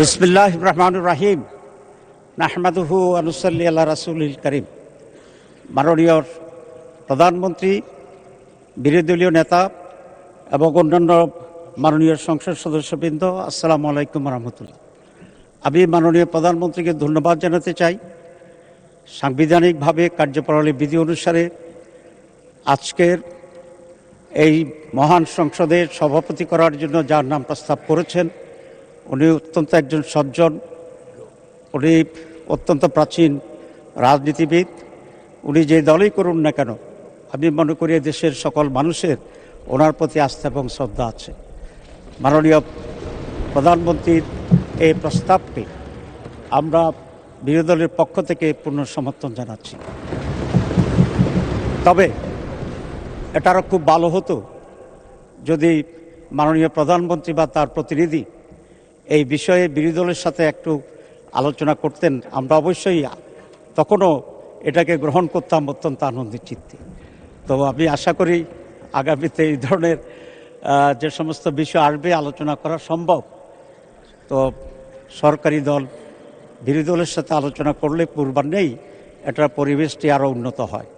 বিসমিল্লাহির রহমানির রহিম। নাহমাদুহু ওয়া নুসাল্লি আলা রাসূলিল কারীম। মাননীয় প্রধানমন্ত্রী, বিরোধী দলীয় নেতা এবং অন্যান্য মাননীয় সংসদ সদস্যবৃন্দ, আসসালামু আলাইকুম রহমতুল্লাহ। আমি মাননীয় প্রধানমন্ত্রীকে ধন্যবাদ জানাতে চাই। সাংবিধানিকভাবে কার্যপ্রণালী বিধি অনুসারে আজকের এই মহান সংসদের সভাপতি করার জন্য যার নাম প্রস্তাব করেছেন, উনি অত্যন্ত একজন সজ্জন, উনি অত্যন্ত প্রাচীন রাজনীতিবিদ। উনি যে দলই করুন না কেন, আমি মনে করি দেশের সকল মানুষের ওনার প্রতি আস্থা এবং শ্রদ্ধা আছে। মাননীয় প্রধানমন্ত্রীর এই প্রস্তাবকে আমরা বিরোধী দলের পক্ষ থেকে পূর্ণ সমর্থন জানাচ্ছি। তবে এটা আরও খুব ভালো হতো যদি মাননীয় প্রধানমন্ত্রী বা তার প্রতিনিধি এই বিষয়ে বিরোধী দলের সাথে একটু আলোচনা করতেন। আমরা অবশ্যই তখনও এটাকে গ্রহণ করতাম অত্যন্ত আনন্দের চিত্তে। তো আমি আশা করি আগামীতে এই ধরনের যে সমস্ত বিষয় আসবে আলোচনা করা সম্ভব। তো সরকারি দল বিরোধী দলের সাথে আলোচনা করলে পূর্বান্নেই এটার পরিবেশটি আরও উন্নত হয়।